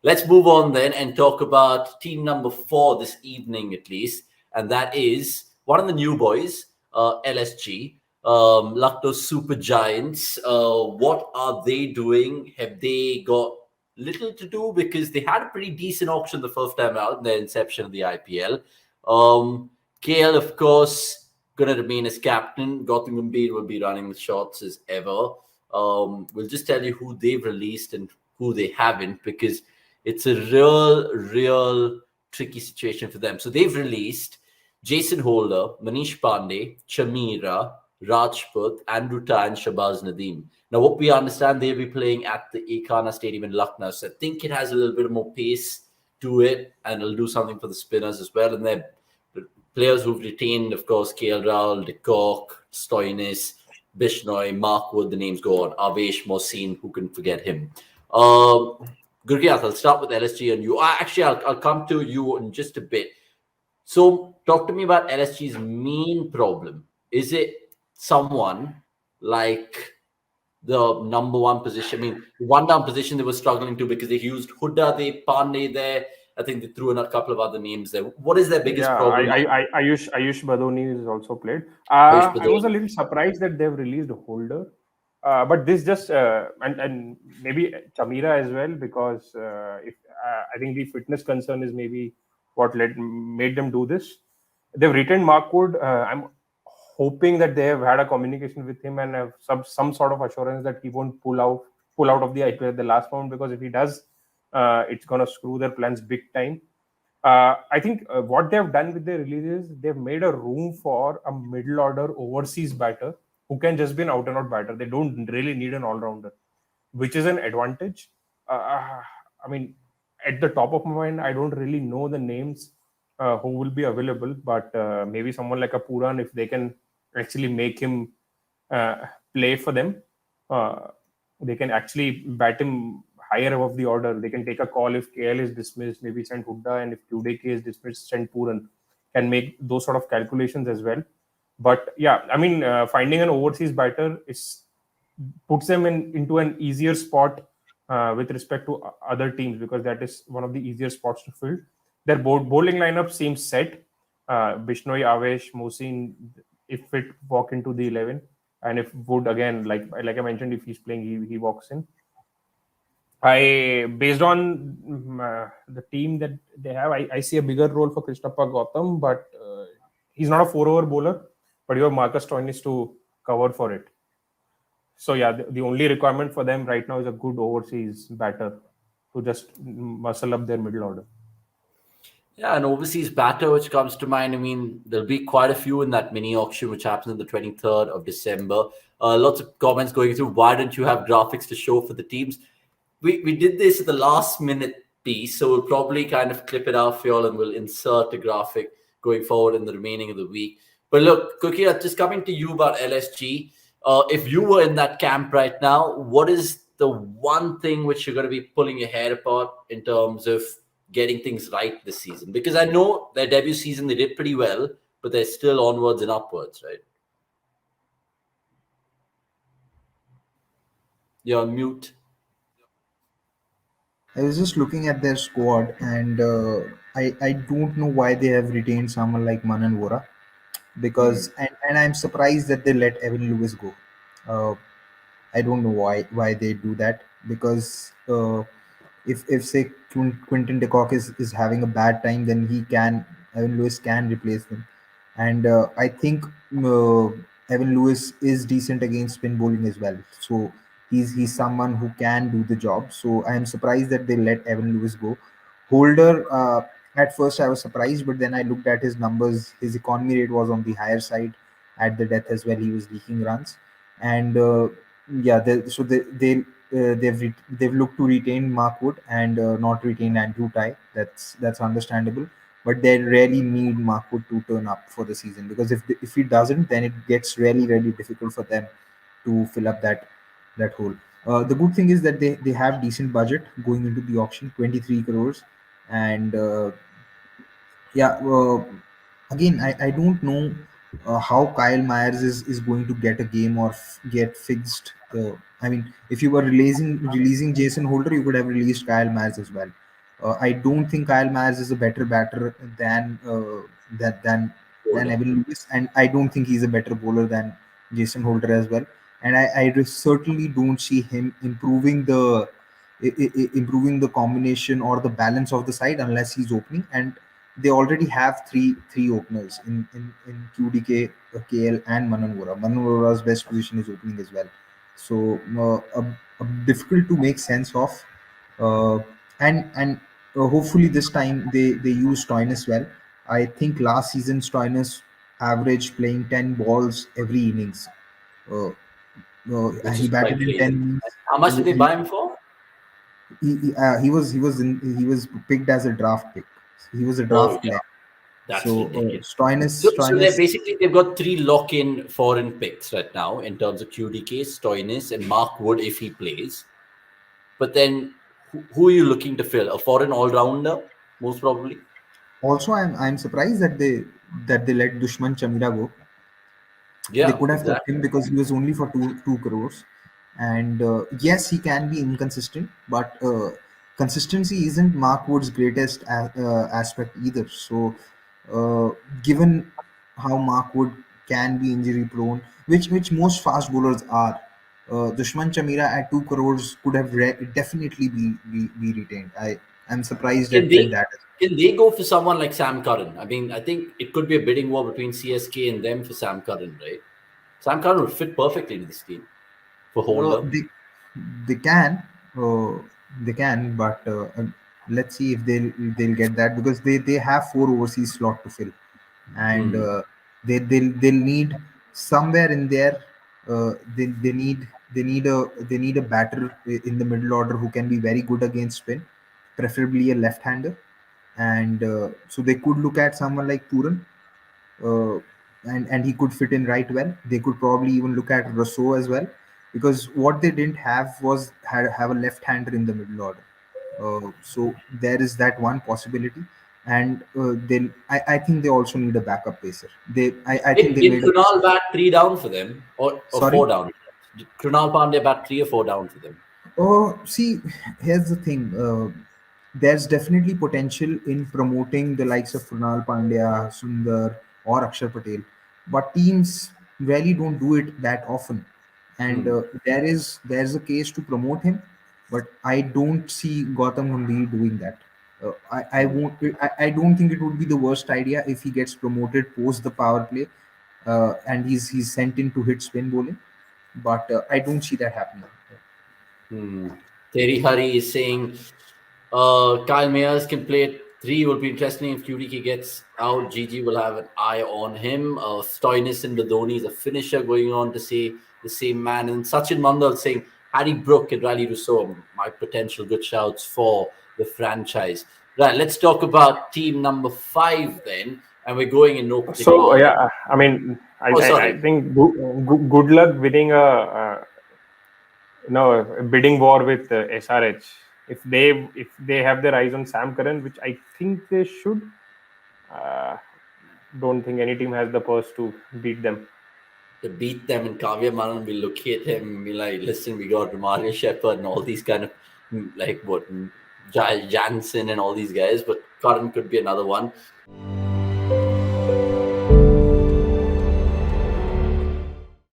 let's move on then and talk about team number 4 this evening, at least, and that is one of the new boys, LSG, Lucknow Super Giants. What are they doing? Have they got little to do, because they had a pretty decent auction the first time out in the inception of the IPL? KL, of course, going to remain as captain. Gautam Gambhir will be running the shots as ever. We'll just tell you who they've released and who they haven't, because it's a real tricky situation for them. So they've released Jason Holder, Manish Pandey, Chamira, Rajput, Andrew Ty, and Shabazz Nadeem. Now, what we understand, they'll be playing at the Ekana Stadium in Lucknow. So I think it has a little bit more pace to it, and it'll do something for the spinners as well. And they're players who've retained, of course, KL Rahul, De Kock, Stoinis, Bishnoi, Mark Wood, the names go on. Avesh, Mohsin, who can forget him? Gurkirat, I'll start with LSG and you. Actually, I'll come to you in just a bit. So talk to me about LSG's main problem. Is it someone like the number one position? I mean, one down position they were struggling to because they used Hooda, they Pandey there. I think they threw in a couple of other names there. What is their biggest problem? Ayush Badoni is also played. I was a little surprised that they've released Holder. But this just and maybe Chamira as well, because if I think the fitness concern is maybe what made them do this. They've retained Mark Wood. I'm hoping that they have had a communication with him and have some sort of assurance that he won't pull out of the IPL at the last round, because if he does, it's gonna screw their plans big time. I think what they've done with their releases, they've made a room for a middle order overseas batter who can just be an out and out batter. They don't really need an all rounder, which is an advantage. I mean, at the top of my mind, I don't really know the names who will be available, but maybe someone like a Puran, if they can actually make him play for them, they can actually bat him higher above the order. They can take a call if KL is dismissed, maybe send Hooda, and if QDK is dismissed, send Puran. Can make those sort of calculations as well. But yeah, I mean, finding an overseas batter puts them into an easier spot with respect to other teams, because that is one of the easier spots to fill. Their bowling lineup seems set. Bishnoi, Avesh, Mohsin, if fit, walk into the 11, and if Wood, again, like I mentioned, if he's playing, he walks in. Based on the team that they have, I see a bigger role for Krishnappa Gautam, but he's not a 4-over bowler, but you have Marcus Stoinis to cover for it. So yeah, the only requirement for them right now is a good overseas batter to just muscle up their middle order. Yeah, an overseas batter which comes to mind. I mean, there'll be quite a few in that mini auction which happens on the 23rd of December. Lots of comments going through. Why don't you have graphics to show for the teams? We did this at the last minute piece, so we'll probably kind of clip it out for you all, and we'll insert a graphic going forward in the remaining of the week. But look, Gurkirat, just coming to you about LSG. If you were in that camp right now, what is the one thing which you're going to be pulling your hair apart in terms of getting things right this season? Because I know their debut season, they did pretty well, but they're still onwards and upwards, right? You're on mute. I was just looking at their squad, and I don't know why they have retained someone like Manan Vora, because and I'm surprised that they let Evan Lewis go. I don't know why they do that, because if say Quinton de Kock is having a bad time, then Evan Lewis can replace them, and I think Evan Lewis is decent against spin bowling as well. So he's someone who can do the job. So I am surprised that they let Evan Lewis go. Holder, at first I was surprised, but then I looked at his numbers. His economy rate was on the higher side at the death as well. He was leaking runs, and yeah, they've looked to retain Mark Wood and not retain Andrew Ty. That's understandable, but they really need Mark Wood to turn up for the season, because if he doesn't, then it gets really difficult for them to fill up that hole. The good thing is that they have decent budget going into the auction, 23 crores, and yeah. Again, I don't know how Kyle Myers is going to get a game or get fixed. I mean, if you were releasing Jason Holder, you could have released Kyle Myers as well. I don't think Kyle Myers is a better batter that than Older. Evan Lewis, and I don't think he's a better bowler than Jason Holder as well. And certainly don't see him improving the combination or the balance of the side unless he's opening. And they already have three openers in QDK, KL, and Manan Vora. Manan Vora's best position is opening as well. So difficult to make sense of. Uh, and hopefully this time they use Stoinis well. I think last season Stoinis averaged playing 10 balls every innings. Uh, Which he is quite batted in 10 crazy. innings. How much did they buy him for? He was picked as a draft pick. He was a Oh draft yeah, player. that's So ridiculous. So they're Stoinis basically they've got three lock-in foreign picks right now in terms of QDK, Stoinis, and Mark Wood if he plays. But then who are you looking to fill? A foreign all-rounder, most probably. also. I'm surprised that they let Dushman Chamira go. They Yeah, could have kept exactly. him because he was only for two crores. And yes, he can be inconsistent, but consistency isn't Mark Wood's greatest aspect either. So, uh, given how Mark Wood can be injury prone, which most fast bowlers are, Dushman Chamira at 2 crores could have definitely be retained. I'm surprised Can at they that. can they go for someone like Sam Curran? I mean, I think it could be a bidding war between CSK and them for Sam Curran, right? Sam Curran would fit perfectly into this team for Uh, Holder. they they can uh, but let's see if they'll get that because they have 4 overseas slot to fill, and Hmm. they'll need somewhere in there. They need a batter in the middle order who can be very good against spin, preferably a left-hander, and so they could look at someone like Puran, uh, and he could fit in right well. They could probably even look at Rousseau as well, because what they didn't have was have a left-hander in the middle order. So there is that one possibility, and I think they also need a backup pacer. I think they Did made a Krunal bat three down for them or sorry. four down? Did Krunal Pandya bat three or four down for them? Oh, see, here's the thing. There's definitely potential in promoting the likes of Krunal Pandya, Sundar, or Akshar Patel, but teams really don't do it that often. And Hmm. there's a case to promote him, but I don't see Gautam Gambhir doing that. I Hmm. won't. I don't think it would be the worst idea if he gets promoted post the power play, and he's sent in to hit spin bowling. But I don't see that happening. Hmm. Terry Hari is saying Kyle Mayers can play at three. Will be interesting if QDK gets out. GG will have an eye on him. Stoinis in the Dhoni is a finisher going on to say the same man. And Sachin Mandal saying Harry Brook and Riley Rousseau, my potential good shouts for the franchise. Right, let's talk about team number 5 then. And we're going in no particular So order. yeah, I mean, Oh, I sorry. think good luck winning a bidding war with SRH. If they have their eyes on Sam Curran, which I think they should, uh, don't think any team has the purse to beat them. To beat them in Kavya Manan, we look at him and be like, listen, we got Mario Shepard and all these kind of like what Jansen and all these guys, but Karan could be another one.